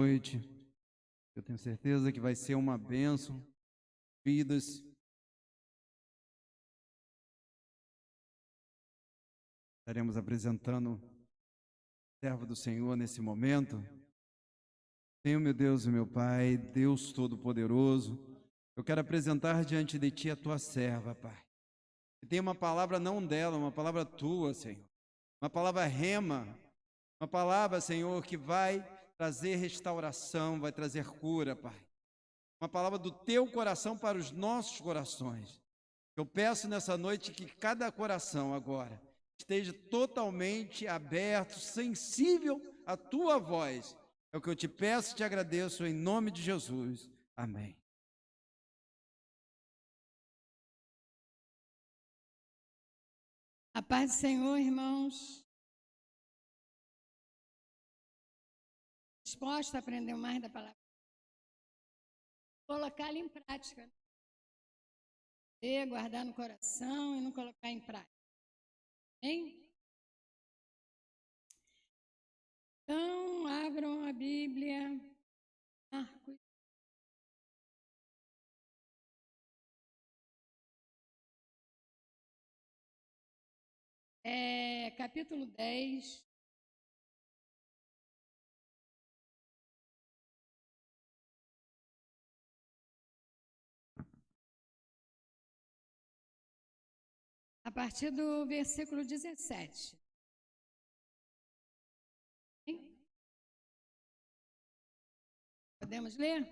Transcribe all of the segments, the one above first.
Noite. Eu tenho certeza que vai ser uma bênção. Vidas. Estaremos apresentando o servo do Senhor nesse momento. Senhor, meu Deus e meu Pai, Deus Todo-Poderoso, eu quero apresentar diante de Ti a Tua serva, Pai. E tem uma palavra não dela, uma palavra Tua, Senhor. Uma palavra rema, uma palavra, Senhor, que vai trazer restauração, vai trazer cura, Pai. Uma palavra do Teu coração para os nossos corações. Eu peço nessa noite que cada coração agora esteja totalmente aberto, sensível à Tua voz. É o que eu te peço e te agradeço em nome de Jesus. Amém. A paz do Senhor, irmãos. Disposto a aprender mais da palavra. Colocá-la em prática. Ler, guardar no coração e não colocar em prática. Hein? Então, abram a Bíblia. Marcos. Capítulo 10. A partir do versículo 17. Hein? Podemos ler?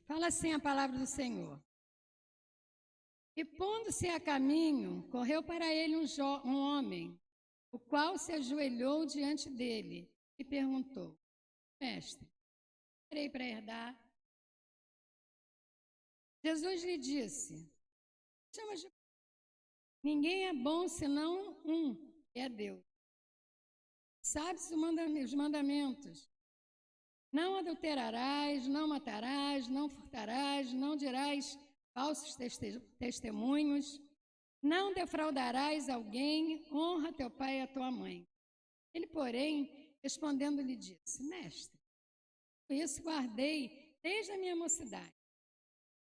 Fala assim a palavra do Senhor. E pondo-se a caminho, correu para ele um homem, o qual se ajoelhou diante dele e perguntou: Mestre, irei para herdar? Jesus lhe disse: Chama de... Ninguém é bom senão um, que é Deus. Sabes os mandamentos: não adulterarás, não matarás, não furtarás, não dirás falsos testemunhos, não defraudarás alguém, honra teu pai e a tua mãe. Ele, porém, respondendo, lhe disse: Mestre, isso guardei desde a minha mocidade.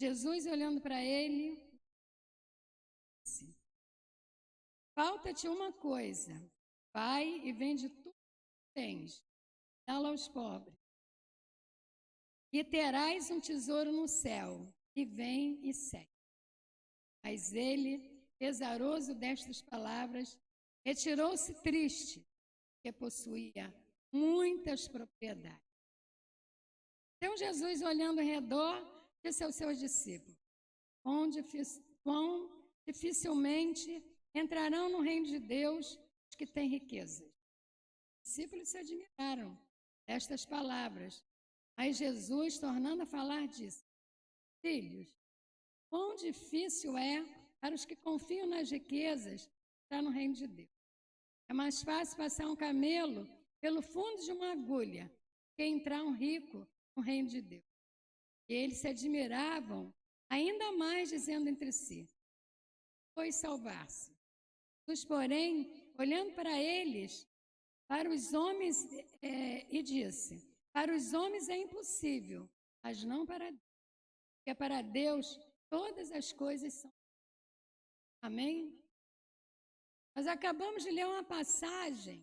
Jesus, olhando para ele, disse: Falta-te uma coisa. Vai e vende tudo que tens, dá-lo aos pobres, e terás um tesouro no céu, e vem e segue. Mas ele, pesaroso destas palavras, retirou-se triste, porque possuía muitas propriedades. Então Jesus, olhando ao redor, disse aos seus discípulos: quão dificilmente entrarão no reino de Deus os que têm riquezas. Os discípulos se admiraram destas palavras, mas Jesus, tornando a falar, disse: Filhos, quão difícil é para os que confiam nas riquezas entrar no reino de Deus. É mais fácil passar um camelo pelo fundo de uma agulha que entrar um rico no reino de Deus. E eles se admiravam ainda mais, dizendo entre si: pois salvar-se. Jesus, porém, olhando para eles, para os homens, e disse: para os homens é impossível, mas não para Deus. Porque para Deus todas as coisas são. Amém? Nós acabamos de ler uma passagem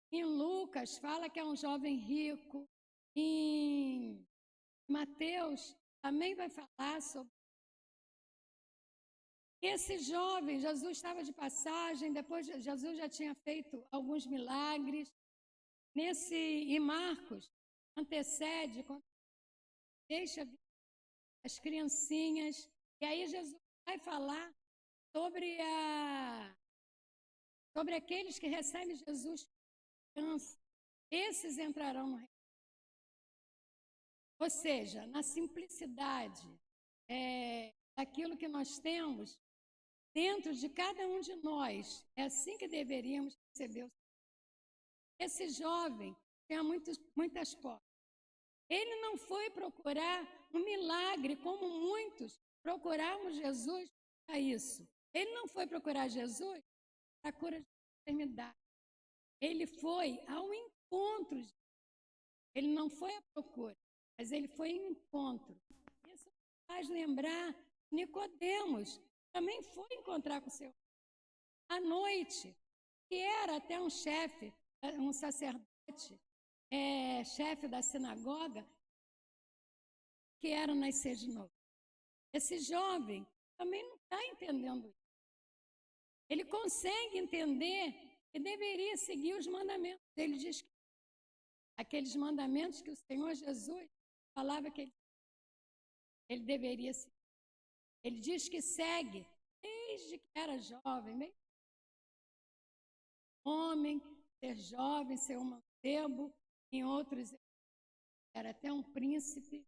em Lucas, fala que é um jovem rico. Em Mateus também vai falar sobre esse jovem. Jesus estava de passagem, depois Jesus já tinha feito alguns milagres. Em Marcos, antecede, deixa as criancinhas, e aí Jesus vai falar sobre aqueles que recebem Jesus. Esses entrarão no reino. Ou seja, na simplicidade daquilo que nós temos, dentro de cada um de nós, é assim que deveríamos receber. Esse jovem tinha muitas portas. Ele não foi procurar um milagre, como muitos procuramos Jesus para isso. Ele não foi procurar Jesus para a cura de enfermidade. Ele foi ao encontro de Ele não foi à procura, mas ele foi em encontro. Isso faz lembrar Nicodemos, também foi encontrar com o Senhor à noite, que era até um chefe, um sacerdote, chefe da sinagoga, que era nascer de novo. Esse jovem também não está entendendo isso. Ele consegue entender que deveria seguir os mandamentos. Ele diz que aqueles mandamentos que o Senhor Jesus falava que ele deveria seguir. Ele diz que segue desde que era jovem, homem, ser jovem, ser um mancebo, em outros era até um príncipe.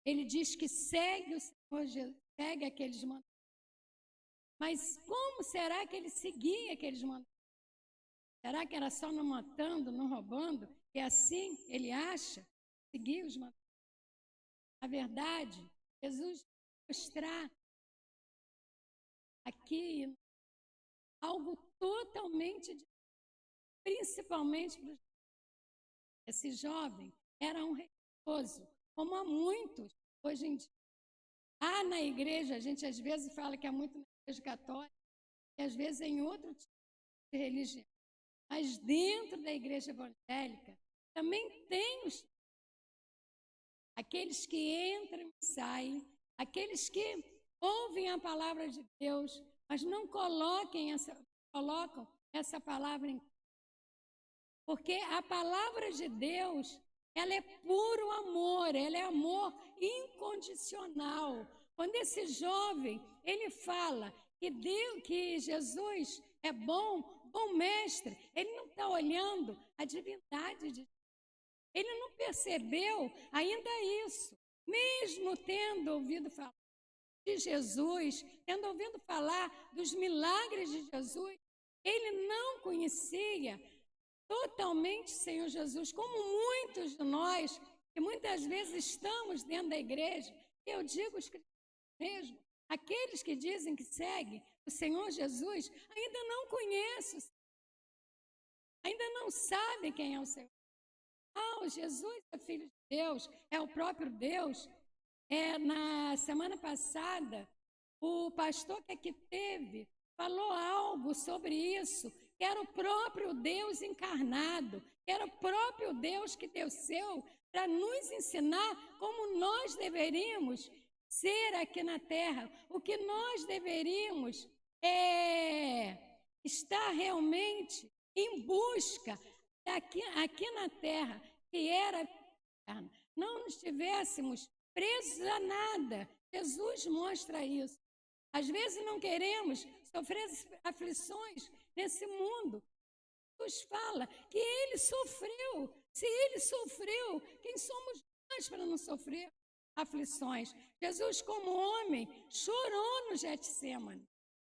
Ele diz que segue o Senhor Jesus, segue aqueles mandamentos. Mas como será que ele seguia aqueles mandamentos? Será que era só não matando, não roubando? E assim ele acha seguir os mandamentos? Na verdade, Jesus vai mostrar aqui algo totalmente diferente, principalmente para esse jovem. Era um religioso, como há muitos hoje em dia. Há na igreja, a gente às vezes fala que há muito na igreja católica, e às vezes em outro tipo de religião. Mas dentro da igreja evangélica também tem aqueles que entram e saem, aqueles que ouvem a palavra de Deus, mas não colocam essa palavra em... Porque a palavra de Deus, ela é puro amor, ela é amor incondicional. Quando esse jovem, ele fala que Jesus é bom mestre, ele não está olhando a divindade de Deus. Ele não percebeu ainda isso, mesmo tendo ouvido falar de Jesus, tendo ouvido falar dos milagres de Jesus, ele não conhecia totalmente o Senhor Jesus, como muitos de nós, que muitas vezes estamos dentro da igreja, eu digo os cristãos mesmo, aqueles que dizem que seguem o Senhor Jesus, ainda não conhecem, ainda não sabem quem é o Senhor. O Jesus é Filho de Deus, é o próprio Deus. Na semana passada, o pastor que aqui teve falou algo sobre isso, que era o próprio Deus encarnado, que era o próprio Deus que desceu para nos ensinar como nós deveríamos ser aqui na terra, o que nós deveríamos estar realmente em busca aqui na terra, que era não nos tivéssemos presos a nada. Jesus mostra isso. Às vezes não queremos sofrer aflições nesse mundo. Jesus fala que ele sofreu. Se ele sofreu, quem somos nós para não sofrer aflições? Jesus, como homem, chorou no Getsêmani.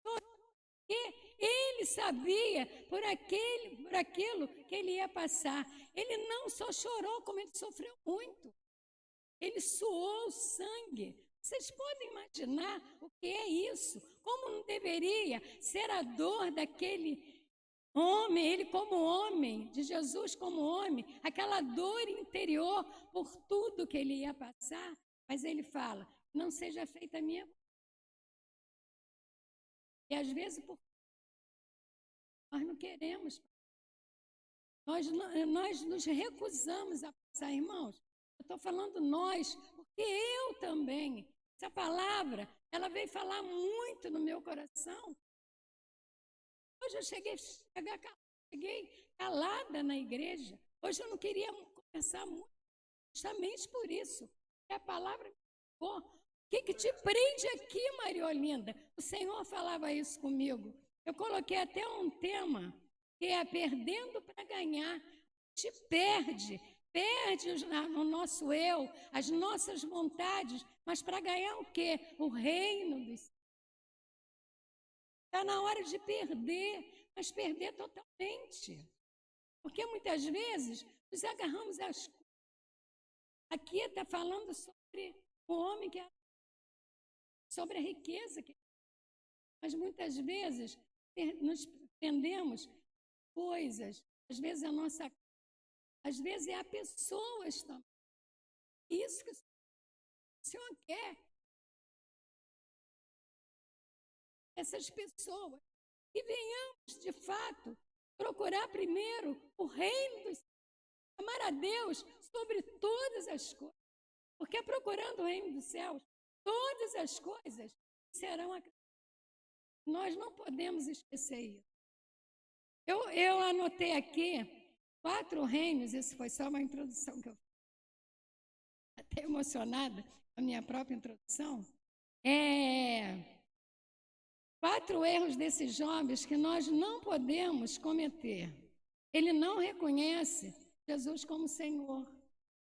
Porque ele sabia por aquilo que ele ia passar. Ele não só chorou, como ele sofreu muito. Ele suou sangue. Vocês podem imaginar o que é isso? Como não deveria ser a dor daquele homem, ele como homem, de Jesus como homem, aquela dor interior por tudo que ele ia passar. Mas ele fala, não seja feita a minha vontade. E às vezes nós não queremos. Nós nos recusamos a passar, irmãos. Eu estou falando nós, porque eu também. Essa palavra, ela veio falar muito no meu coração. Hoje eu cheguei calada na igreja. Hoje eu não queria conversar muito, justamente por isso. A palavra me ficou. O que te prende aqui, Maria Olinda? O Senhor falava isso comigo. Eu coloquei até um tema, que é perdendo para ganhar. A gente perde o nosso eu, as nossas vontades, mas para ganhar o quê? O reino dos céus. Está na hora de perder, mas perder totalmente. Porque muitas vezes nos agarramos às coisas. Aqui está falando sobre o homem que é sobre a riqueza. Mas muitas vezes nos prendemos coisas, às vezes às vezes é a pessoas também. Isso que o Senhor quer. Essas pessoas. E venhamos, de fato, procurar primeiro o reino dos céus, amar a Deus sobre todas as coisas. Porque procurando o reino dos céus, todas as coisas serão acrescentadas. Nós não podemos esquecer isso. Eu anotei aqui 4 reinos, isso foi só uma introdução que eu fiz. Até emocionada com a minha própria introdução. 4 erros desses jovens que nós não podemos cometer. Ele não reconhece Jesus como Senhor.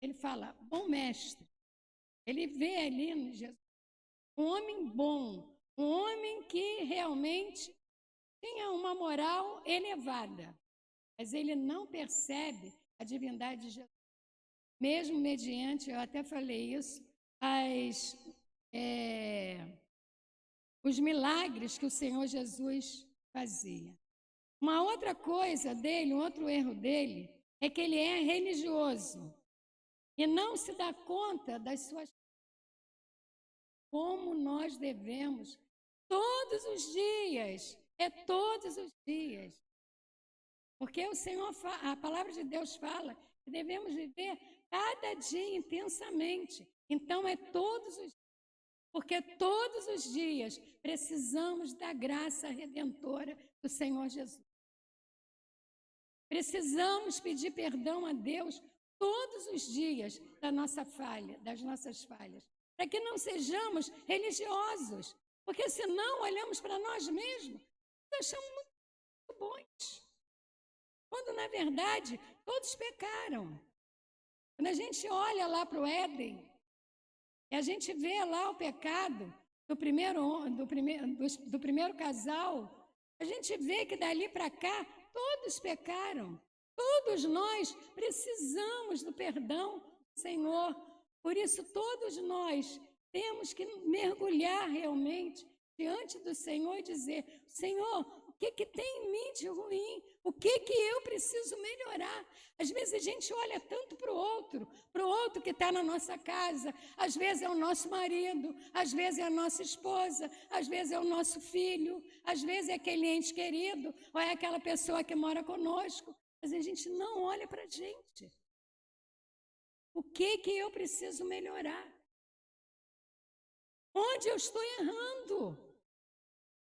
Ele fala, bom mestre. Ele vê ali no Jesus um homem bom, um homem que realmente tinha uma moral elevada, mas ele não percebe a divindade de Jesus. Mesmo mediante, eu até falei isso, os milagres que o Senhor Jesus fazia. Uma outra coisa dele, um outro erro dele, é que ele é religioso e não se dá conta das suas. Como nós devemos, todos os dias, todos os dias. Porque o Senhor, a palavra de Deus fala que devemos viver cada dia intensamente. Então é todos os dias. Porque todos os dias precisamos da graça redentora do Senhor Jesus. Precisamos pedir perdão a Deus todos os dias da nossa falha, das nossas falhas, para que não sejamos religiosos, porque senão olhamos para nós mesmos e achamos muito bons, quando na verdade todos pecaram. Quando a gente olha lá para o Éden e a gente vê lá o pecado do primeiro casal, a gente vê que dali para cá todos pecaram. Todos nós precisamos do perdão do Senhor. Por isso, todos nós temos que mergulhar realmente diante do Senhor e dizer, Senhor, o que tem em mim de ruim? O que eu preciso melhorar? Às vezes a gente olha tanto para o outro que está na nossa casa. Às vezes é o nosso marido, às vezes é a nossa esposa, às vezes é o nosso filho, às vezes é aquele ente querido, ou é aquela pessoa que mora conosco. Mas a gente não olha para a gente. O que eu preciso melhorar? Onde eu estou errando?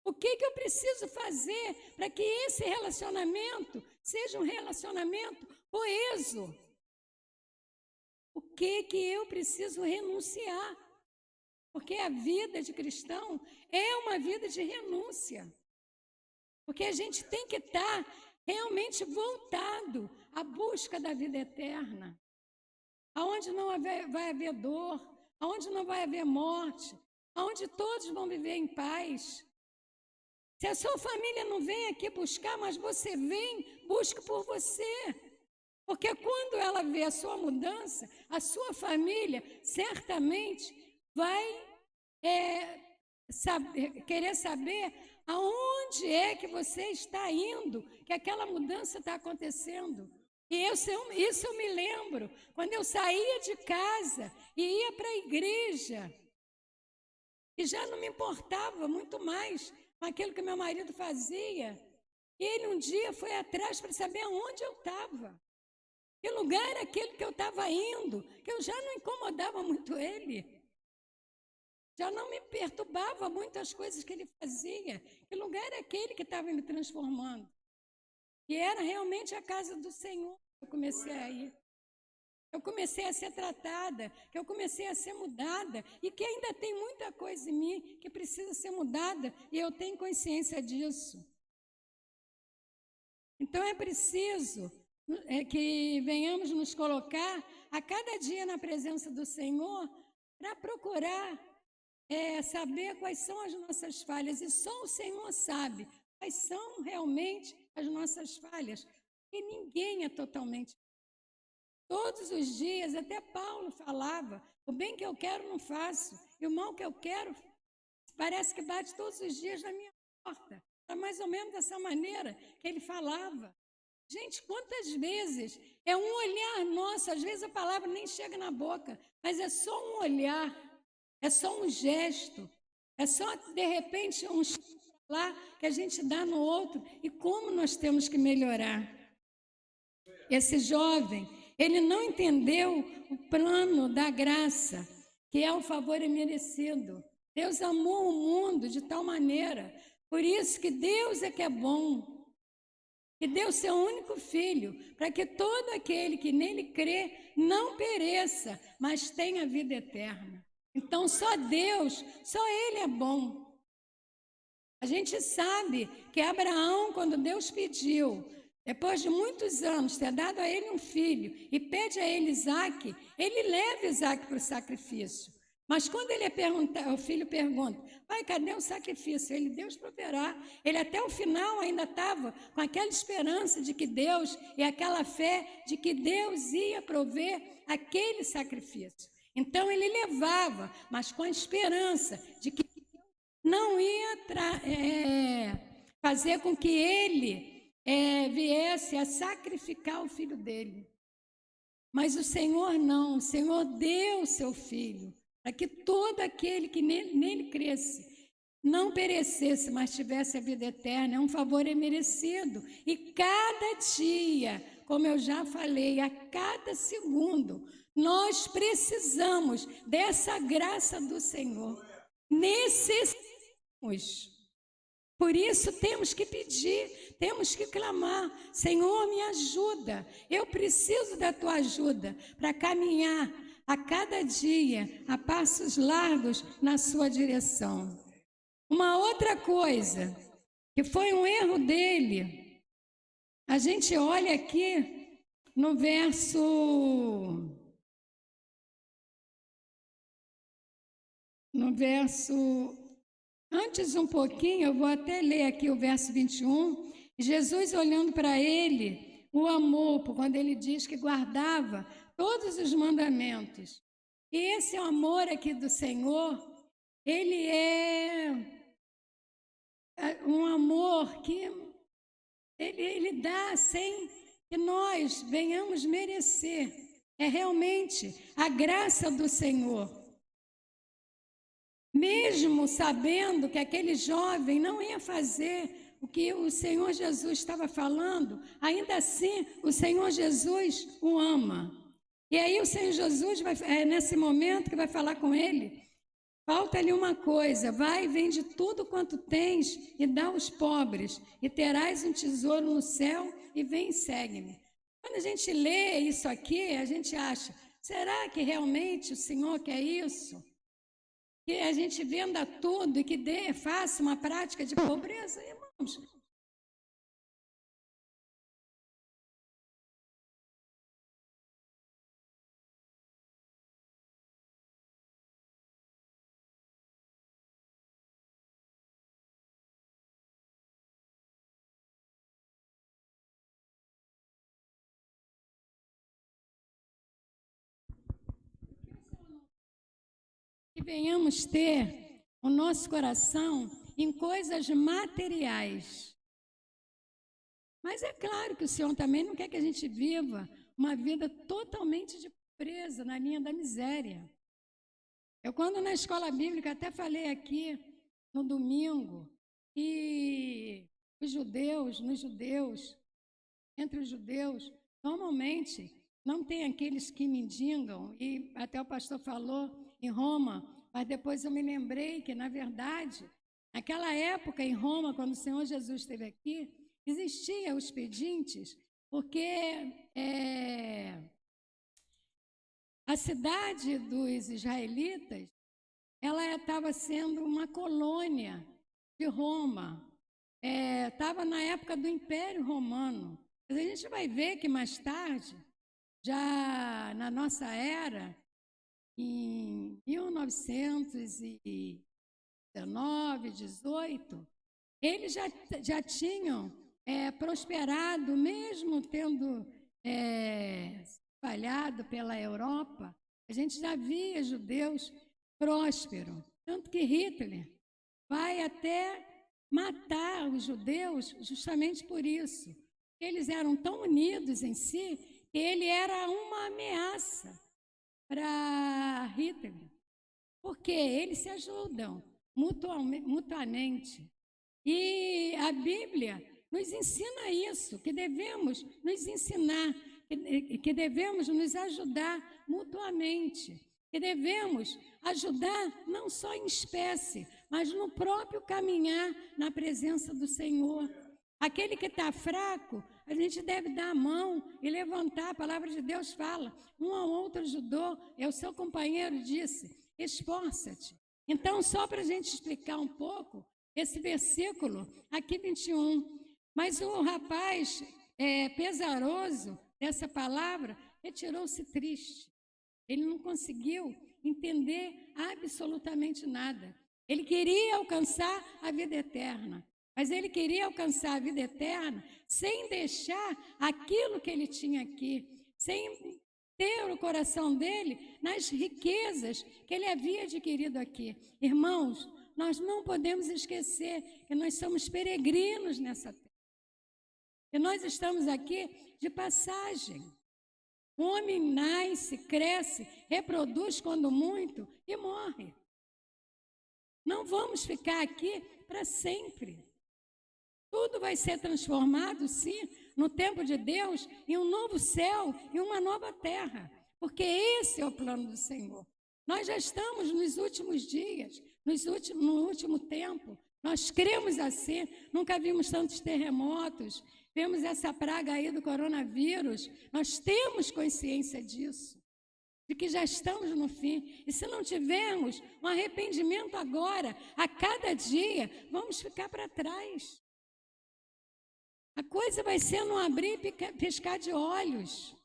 O que eu preciso fazer para que esse relacionamento seja um relacionamento coeso? O que eu preciso renunciar? Porque a vida de cristão é uma vida de renúncia. Porque a gente tem que estar realmente voltado à busca da vida eterna. Aonde não vai haver dor, aonde não vai haver morte, aonde todos vão viver em paz. Se a sua família não vem aqui buscar, mas você vem, busque por você. Porque quando ela vê a sua mudança, a sua família certamente vai querer saber aonde é que você está indo, que aquela mudança está acontecendo. E isso eu me lembro, quando eu saía de casa e ia para a igreja, e já não me importava muito mais com aquilo que meu marido fazia. E ele um dia foi atrás para saber aonde eu estava. Que lugar era aquele que eu estava indo, que eu já não incomodava muito ele. Já não me perturbava muito as coisas que ele fazia. Que lugar era aquele que estava me transformando. E era realmente a casa do Senhor que eu comecei a ir. Eu comecei a ser tratada, que eu comecei a ser mudada e que ainda tem muita coisa em mim que precisa ser mudada e eu tenho consciência disso. Então é preciso que venhamos nos colocar a cada dia na presença do Senhor para procurar saber quais são as nossas falhas e só o Senhor sabe quais são realmente as nossas falhas e ninguém é totalmente. Todos os dias, até Paulo falava, o bem que eu quero não faço, e o mal que eu quero parece que bate todos os dias na minha porta. Era mais ou menos dessa maneira que ele falava. Gente, quantas vezes é um olhar nosso, às vezes a palavra nem chega na boca, mas é só um olhar, é só um gesto, é só, de repente, um lá que a gente dá no outro. E como nós temos que melhorar? Esse jovem, ele não entendeu o plano da graça, que é o favor imerecido. Deus amou o mundo de tal maneira, por isso que Deus é que é bom, que deu seu único filho, para que todo aquele que nele crê não pereça, mas tenha vida eterna. Então, só Deus, só Ele é bom. A gente sabe que Abraão, quando Deus pediu, depois de muitos anos, ter dado a ele um filho e pede a ele Isaque, ele leva Isaque para o sacrifício. Mas quando ele o filho pergunta, pai, cadê o sacrifício? Ele, Deus proverá. Ele até o final ainda estava com aquela esperança de que Deus, e aquela fé de que Deus ia prover aquele sacrifício. Então ele levava, mas com a esperança de que não ia fazer com que ele viesse a sacrificar o filho dele. Mas o Senhor não, o Senhor deu o seu filho, para que todo aquele que nele cresce não perecesse, mas tivesse a vida eterna. É um favor imerecido. E cada dia, como eu já falei, a cada segundo, nós precisamos dessa graça do Senhor. Necessitamos. Por isso temos que pedir, temos que clamar, Senhor, me ajuda, eu preciso da tua ajuda para caminhar a cada dia a passos largos na sua direção. Uma outra coisa, que foi um erro dele, a gente olha aqui no verso antes um pouquinho, eu vou até ler aqui o verso 21, Jesus olhando para ele, o amor, quando ele diz que guardava todos os mandamentos. E esse amor aqui do Senhor, ele é um amor que ele dá sem que nós venhamos merecer. É realmente a graça do Senhor. Mesmo sabendo que aquele jovem não ia fazer o que o Senhor Jesus estava falando, ainda assim o Senhor Jesus o ama. E aí o Senhor Jesus, nesse momento que vai falar com ele, falta-lhe uma coisa, vai e vende tudo quanto tens e dá aos pobres, e terás um tesouro no céu, e vem e segue-me. Quando a gente lê isso aqui, a gente acha, será que realmente o Senhor quer isso? Que a gente venda tudo e que faça uma prática de pobreza, irmãos. Que venhamos ter o nosso coração em coisas materiais. Mas é claro que o Senhor também não quer que a gente viva uma vida totalmente de pobreza, na linha da miséria. Eu, quando na escola bíblica, até falei aqui no domingo, que entre os judeus, normalmente não tem aqueles que mendigam, e até o pastor falou em Roma, mas depois eu me lembrei que, na verdade, naquela época em Roma, quando o Senhor Jesus esteve aqui, existiam os pedintes, porque a cidade dos israelitas, ela estava sendo uma colônia de Roma, estava na época do Império Romano. Mas a gente vai ver que mais tarde, já na nossa era, em 1919, 18, eles já tinham prosperado, mesmo tendo espalhado pela Europa, a gente já via judeus prósperos, tanto que Hitler vai até matar os judeus justamente por isso, Eles eram tão unidos em si que ele era uma ameaça para Hitler, porque eles se ajudam mutuamente. E a Bíblia nos ensina isso, que devemos nos ensinar, que devemos nos ajudar mutuamente, que devemos ajudar não só em espécie, mas no próprio caminhar na presença do Senhor. Aquele que está fraco, a gente deve dar a mão e levantar. A palavra de Deus fala, um ao outro ajudou, o seu companheiro disse, esforça-te. Então, só para a gente explicar um pouco, esse versículo, aqui 21, mas o rapaz pesaroso dessa palavra retirou-se triste. Ele não conseguiu entender absolutamente nada. Ele queria alcançar a vida eterna, mas ele queria alcançar a vida eterna sem deixar aquilo que ele tinha aqui, sem ter o coração dele nas riquezas que ele havia adquirido aqui. Irmãos, nós não podemos esquecer que nós somos peregrinos nessa terra. E nós estamos aqui de passagem. O homem nasce, cresce, reproduz quando muito e morre. Não vamos ficar aqui para sempre. Tudo vai ser transformado, sim, no tempo de Deus, em um novo céu e uma nova terra. Porque esse é o plano do Senhor. Nós já estamos nos últimos dias, no último tempo. Nós cremos assim, nunca vimos tantos terremotos, vemos essa praga aí do coronavírus. Nós temos consciência disso, de que já estamos no fim. E se não tivermos um arrependimento agora, a cada dia, vamos ficar para trás. A coisa vai ser não abrir e piscar de olhos.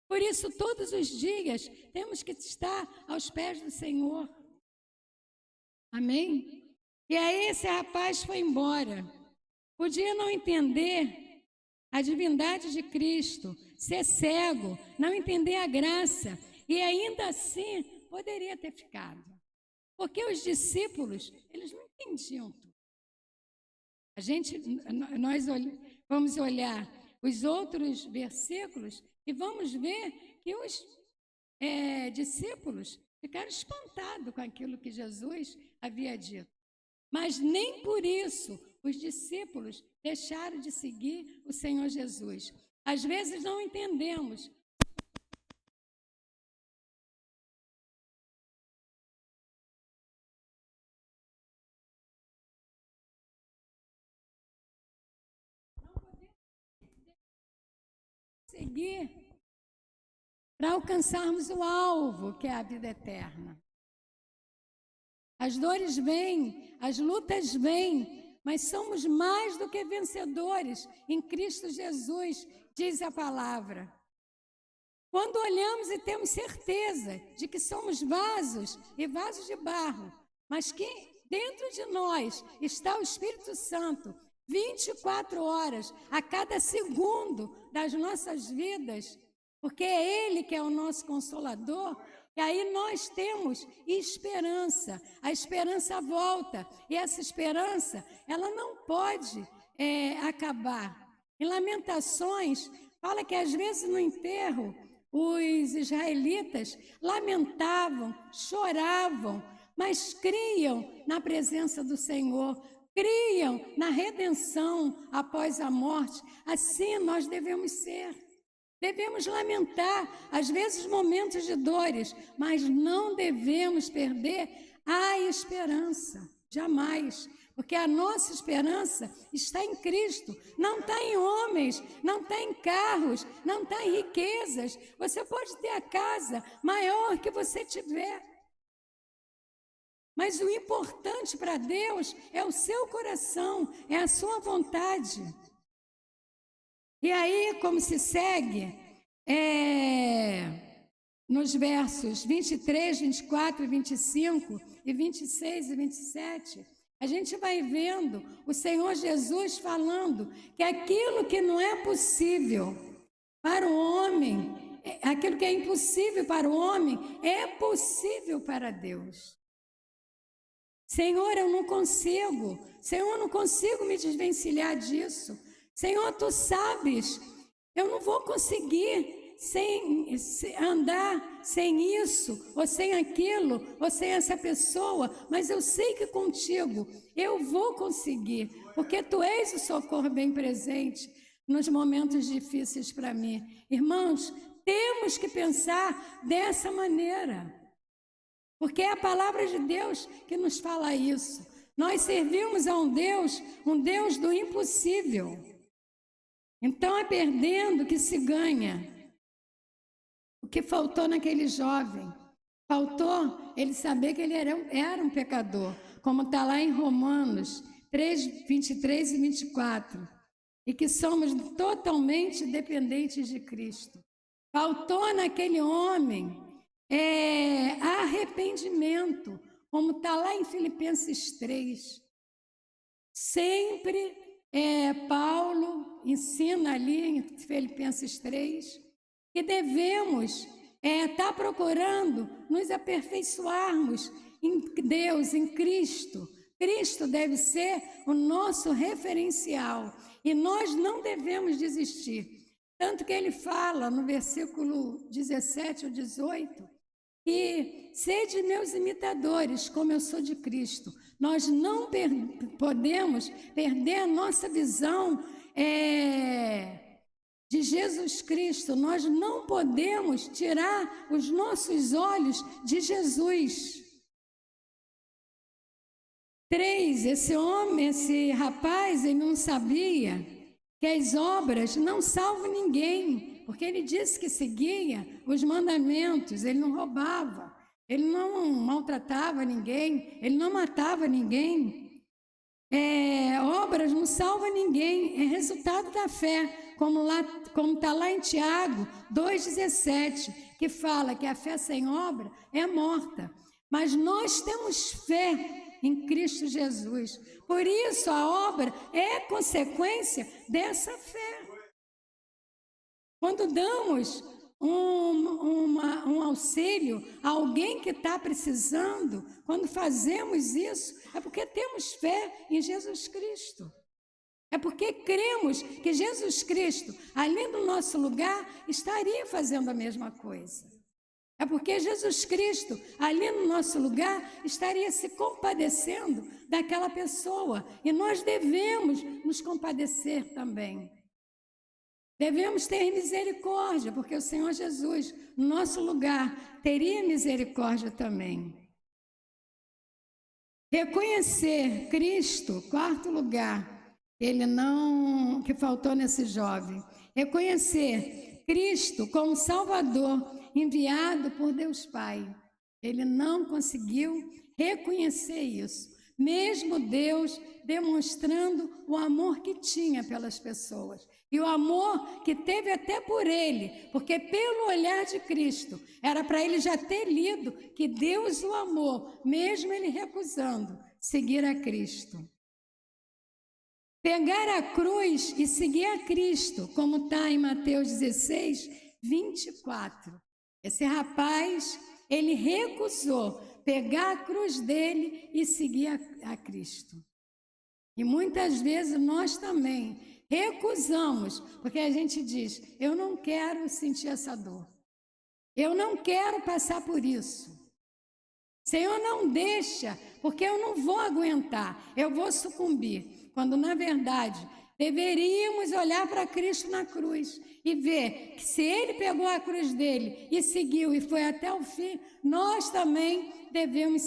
Por isso, todos os dias, temos que estar aos pés do Senhor. Amém? E aí esse rapaz foi embora. Podia não entender a divindade de Cristo, ser cego, não entender a graça, e ainda assim poderia ter ficado. Porque os discípulos, eles não entendiam tudo. Nós vamos olhar os outros versículos e vamos ver que os discípulos ficaram espantados com aquilo que Jesus havia dito. Mas nem por isso os discípulos deixaram de seguir o Senhor Jesus. Às vezes não entendemos. Não podemos seguir para alcançarmos o alvo, que é a vida eterna. As dores vêm, as lutas vêm, mas somos mais do que vencedores em Cristo Jesus, diz a palavra. Quando olhamos e temos certeza de que somos vasos e vasos de barro, mas que dentro de nós está o Espírito Santo, 24 horas, a cada segundo das nossas vidas, porque é Ele que é o nosso Consolador. E aí nós temos esperança, a esperança volta, e essa esperança, ela não pode acabar. Em Lamentações, fala que às vezes no enterro, os israelitas lamentavam, choravam, mas criam na presença do Senhor, criam na redenção após a morte. Assim nós devemos ser. Devemos lamentar, às vezes, momentos de dores, mas não devemos perder a esperança, jamais, porque a nossa esperança está em Cristo, não está em homens, não está em carros, não está em riquezas. Você pode ter a casa maior que você tiver, mas o importante para Deus é o seu coração, é a sua vontade. E aí, como se segue, nos versos 23, 24, 25 e 26 e 27, a gente vai vendo o Senhor Jesus falando que aquilo que não é possível para o homem, aquilo que é impossível para o homem, é possível para Deus. Senhor, eu não consigo me desvencilhar disso. Senhor, tu sabes, eu não vou conseguir andar sem isso, ou sem aquilo, ou sem essa pessoa, mas eu sei que contigo eu vou conseguir, porque tu és o socorro bem presente nos momentos difíceis para mim. Irmãos, temos que pensar dessa maneira, porque é a palavra de Deus que nos fala isso. Nós servimos a um Deus do impossível. Então é perdendo que se ganha. O que faltou naquele jovem? Faltou ele saber que ele era um pecador, como está lá em Romanos 3, 23 e 24, e que somos totalmente dependentes de Cristo. Faltou naquele homem arrependimento, como está lá em Filipenses 3. Sempre Paulo ensina ali em Filipenses 3 que devemos estar procurando nos aperfeiçoarmos em Deus, em Cristo. Cristo deve ser o nosso referencial e nós não devemos desistir. Tanto que ele fala no versículo 17 ou 18, que sede meus imitadores, como eu sou de Cristo. Nós não podemos perder a nossa visão de Jesus Cristo. Nós não podemos tirar os nossos olhos de Jesus. 3, esse rapaz, ele não sabia que as obras não salvam ninguém, porque ele disse que seguia os mandamentos, ele não roubava, ele não maltratava ninguém, ele não matava ninguém. Obras não salvam ninguém, é resultado da fé, como está lá em Tiago 2,17, que fala que a fé sem obra é morta. Mas nós temos fé em Cristo Jesus. Por isso a obra é consequência dessa fé. Quando damos um auxílio a alguém que está precisando, quando fazemos isso, é porque temos fé em Jesus Cristo. É porque cremos que Jesus Cristo, ali no nosso lugar, estaria fazendo a mesma coisa. É porque Jesus Cristo, ali no nosso lugar, estaria se compadecendo daquela pessoa. E nós devemos nos compadecer também. Devemos ter misericórdia, porque o Senhor Jesus, no nosso lugar, teria misericórdia também. Reconhecer Cristo, 4º lugar, que faltou nesse jovem. Reconhecer Cristo como Salvador, enviado por Deus Pai. Ele não conseguiu reconhecer isso, mesmo Deus demonstrando o amor que tinha pelas pessoas e o amor que teve até por ele, porque pelo olhar de Cristo era para ele já ter lido que Deus o amou, mesmo ele recusando seguir a Cristo. Pegar a cruz e seguir a Cristo, como está em Mateus 16, 24. Esse rapaz, ele recusou pegar a cruz dele e seguir a Cristo. E muitas vezes nós também recusamos, porque a gente diz, eu não quero sentir essa dor. Eu não quero passar por isso. Senhor, não deixa, porque eu não vou aguentar, eu vou sucumbir. Quando, na verdade, deveríamos olhar para Cristo na cruz e ver que se ele pegou a cruz dele e seguiu e foi até o fim, nós também devemos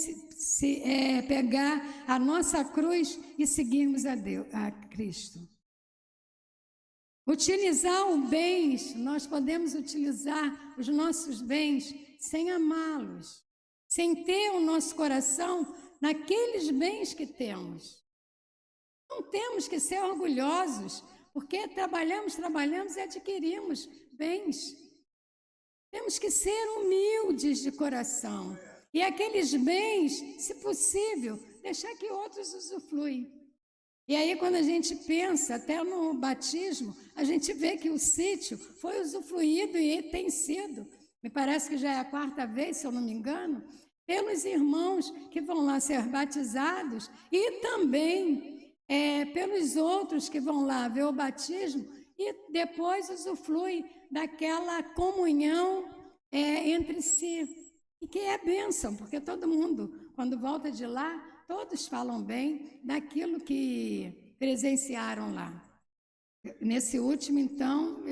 pegar a nossa cruz e seguirmos a Cristo. Utilizar os bens, nós podemos utilizar os nossos bens sem amá-los, sem ter o nosso coração naqueles bens que temos. Não temos que ser orgulhosos, porque trabalhamos e adquirimos bens. Temos que ser humildes de coração. E aqueles bens, se possível, deixar que outros usufruem. E aí, quando a gente pensa, até no batismo, a gente vê que o sítio foi usufruído e tem sido, me parece que já é a 4ª vez, se eu não me engano, pelos irmãos que vão lá ser batizados e também pelos outros que vão lá ver o batismo e depois usufrui daquela comunhão entre si, e que é bênção, porque todo mundo, quando volta de lá, todos falam bem daquilo que presenciaram lá. Nesse último, então,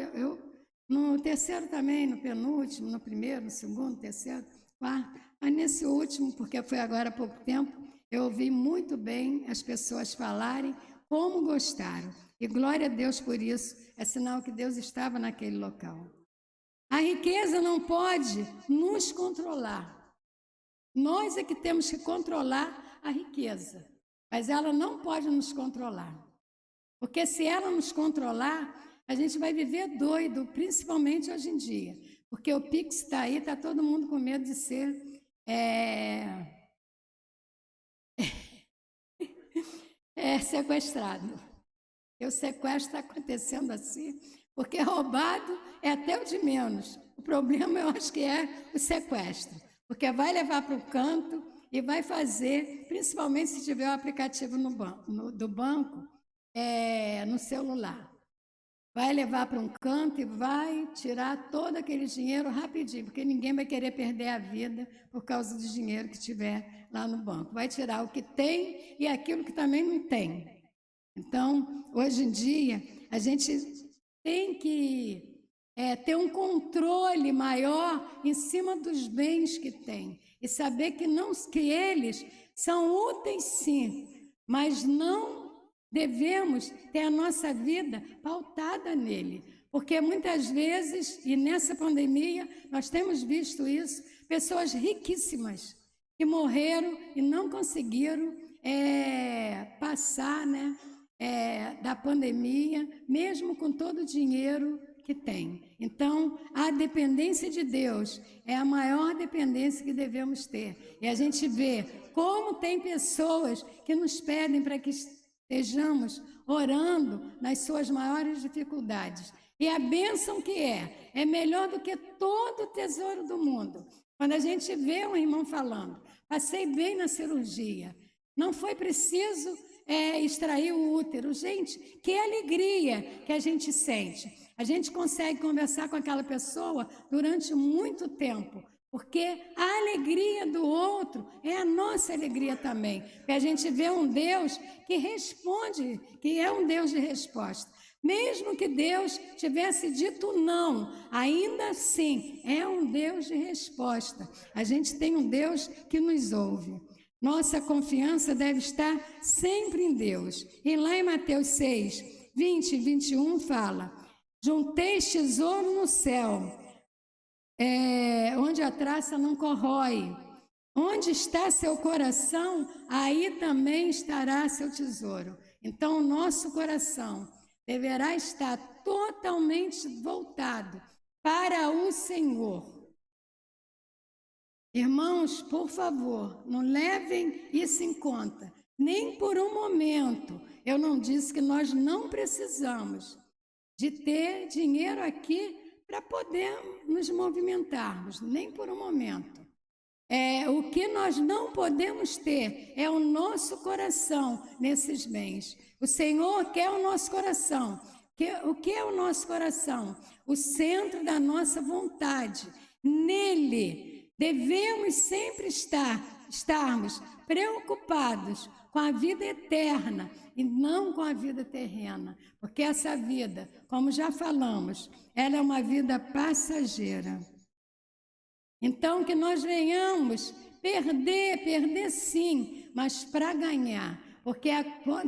no terceiro também, no penúltimo, no primeiro, no segundo, terceiro, quarto, mas nesse último, porque foi agora há pouco tempo, eu ouvi muito bem as pessoas falarem como gostaram. E glória a Deus por isso, é sinal que Deus estava naquele local. A riqueza não pode nos controlar. Nós é que temos que controlar a riqueza, mas ela não pode nos controlar. Porque se ela nos controlar, a gente vai viver doido, principalmente hoje em dia. Porque o Pix está aí, está todo mundo com medo de ser sequestrado. E o sequestro está acontecendo assim, porque roubado é até o de menos. O problema, eu acho que é o sequestro, porque vai levar para o canto e vai fazer, principalmente se tiver o aplicativo do banco, no celular. Vai levar para um canto e vai tirar todo aquele dinheiro rapidinho, porque ninguém vai querer perder a vida por causa do dinheiro que tiver lá no banco. Vai tirar o que tem e aquilo que também não tem. Então, hoje em dia, a gente tem que ter um controle maior em cima dos bens que tem e saber que eles são úteis, sim, mas não devemos ter a nossa vida pautada nele, porque muitas vezes, e nessa pandemia, nós temos visto isso, pessoas riquíssimas que morreram e não conseguiram passar, da pandemia, mesmo com todo o dinheiro que tem. Então, a dependência de Deus é a maior dependência que devemos ter. E a gente vê como tem pessoas que nos pedem para que estejamos orando nas suas maiores dificuldades. E a bênção que é melhor do que todo o tesouro do mundo. Quando a gente vê um irmão falando, passei bem na cirurgia, não foi preciso extrair o útero. Gente, que alegria que a gente sente. A gente consegue conversar com aquela pessoa durante muito tempo, porque a alegria do outro é a nossa alegria também. Porque a gente vê um Deus que responde, que é um Deus de resposta. Mesmo que Deus tivesse dito não, ainda assim é um Deus de resposta. A gente tem um Deus que nos ouve. Nossa confiança deve estar sempre em Deus. E lá em Mateus 6, 20 e 21 fala: junteis tesouro no céu, onde a traça não corrói. Onde está seu coração, aí também estará seu tesouro. Então, o nosso coração deverá estar totalmente voltado para o Senhor. Irmãos, por favor, não levem isso em conta, nem por um momento. Eu não disse que nós não precisamos de ter dinheiro aqui para poder nos movimentarmos, nem por um momento. O que nós não podemos ter é o nosso coração nesses bens. O Senhor quer o nosso coração. O que é o nosso coração? O centro da nossa vontade. Nele devemos sempre estarmos preocupados com a vida eterna e não com a vida terrena, porque essa vida, como já falamos, ela é uma vida passageira. Então, que nós venhamos perder sim, mas para ganhar, porque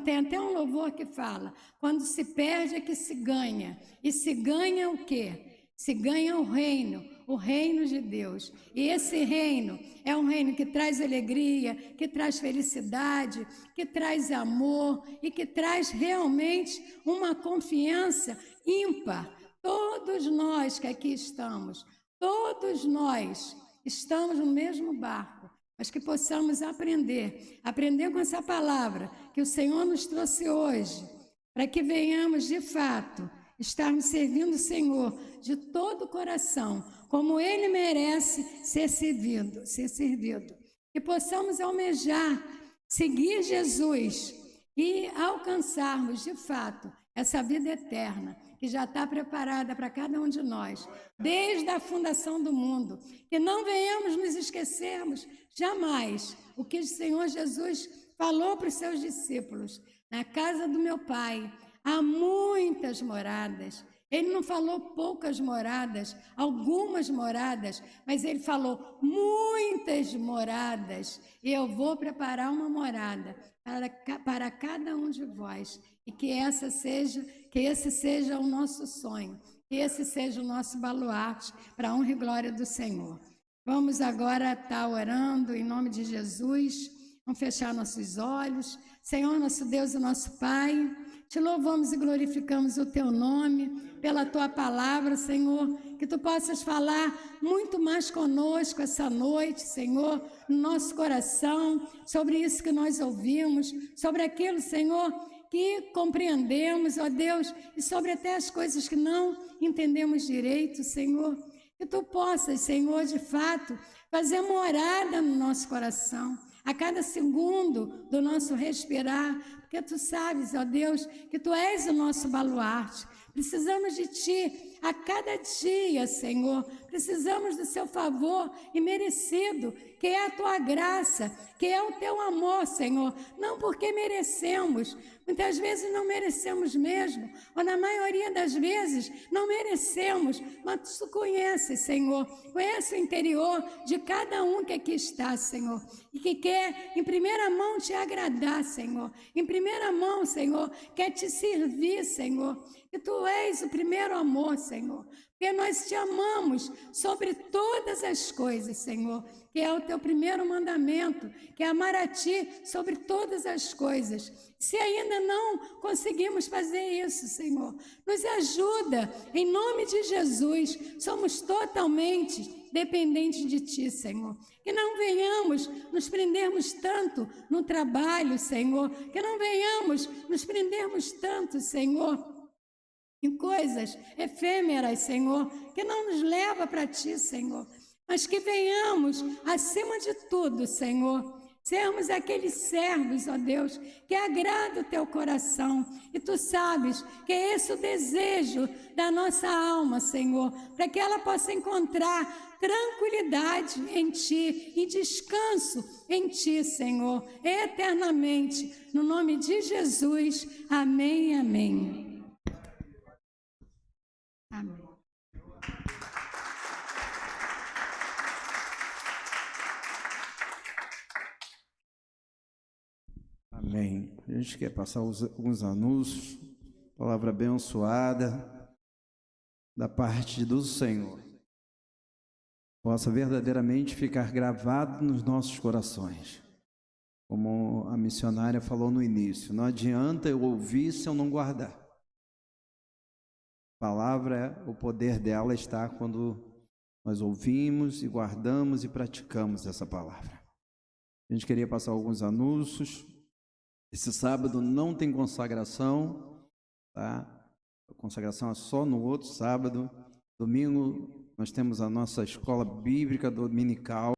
tem até um louvor que fala, quando se perde é que se ganha, e se ganha o quê? Se ganha o reino de Deus. E esse reino é um reino que traz alegria, que traz felicidade, que traz amor e que traz realmente uma confiança ímpar. Todos nós que aqui estamos, todos nós estamos no mesmo barco, mas que possamos aprender com essa palavra que o Senhor nos trouxe hoje, para que venhamos de fato estarmos servindo o Senhor de todo o coração, como Ele merece ser servido. Que possamos almejar, seguir Jesus e alcançarmos, de fato, essa vida eterna que já está preparada para cada um de nós, desde a fundação do mundo. Que não venhamos nos esquecermos jamais o que o Senhor Jesus falou para os seus discípulos: na casa do meu Pai há muitas moradas. Ele não falou poucas moradas, algumas moradas, mas ele falou muitas moradas. E eu vou preparar uma morada para cada um de vós. E que esse seja o nosso sonho, que esse seja o nosso baluarte para a honra e glória do Senhor. Vamos agora estar orando em nome de Jesus. Vamos fechar nossos olhos. Senhor, nosso Deus e nosso Pai, te louvamos e glorificamos o teu nome pela tua palavra, Senhor, que tu possas falar muito mais conosco essa noite, Senhor, no nosso coração, sobre isso que nós ouvimos, sobre aquilo, Senhor, que compreendemos, ó Deus, e sobre até as coisas que não entendemos direito, Senhor. Que tu possas, Senhor, de fato, fazer morada no nosso coração, a cada segundo do nosso respirar, porque tu sabes, ó Deus, que tu és o nosso baluarte. Precisamos de ti a cada dia, Senhor. Precisamos do seu favor imerecido, que é a tua graça, que é o teu amor, Senhor. Não porque merecemos, muitas vezes não merecemos mesmo, ou na maioria das vezes não merecemos, mas tu conheces, Senhor. Conhece o interior de cada um que aqui está, Senhor, e que quer em primeira mão te agradar, Senhor. Em primeira mão, Senhor, quer te servir, Senhor. Que tu és o primeiro amor, Senhor, porque nós te amamos sobre todas as coisas, Senhor, que é o teu primeiro mandamento, que é amar a ti sobre todas as coisas. Se ainda não conseguimos fazer isso, Senhor, nos ajuda, em nome de Jesus. Somos totalmente dependentes de ti, Senhor. Que não venhamos nos prendermos tanto no trabalho, Senhor, que não venhamos nos prendermos tanto, Senhor, em coisas efêmeras, Senhor, que não nos leva para ti, Senhor, mas que venhamos, acima de tudo, Senhor, sermos aqueles servos, ó Deus, que agrada o teu coração. E tu sabes que é esse o desejo da nossa alma, Senhor, para que ela possa encontrar tranquilidade em ti e descanso em ti, Senhor, eternamente. No nome de Jesus, amém, amém. Amém. Amém. A gente quer passar alguns anúncios, palavra abençoada da parte do Senhor, possa verdadeiramente ficar gravado nos nossos corações. Como a missionária falou no início, não adianta eu ouvir se eu não guardar. A palavra, o poder dela está quando nós ouvimos e guardamos e praticamos essa palavra. A gente queria passar alguns anúncios. Esse sábado não tem consagração, tá? A consagração é só no outro sábado. Domingo nós temos a nossa escola bíblica dominical.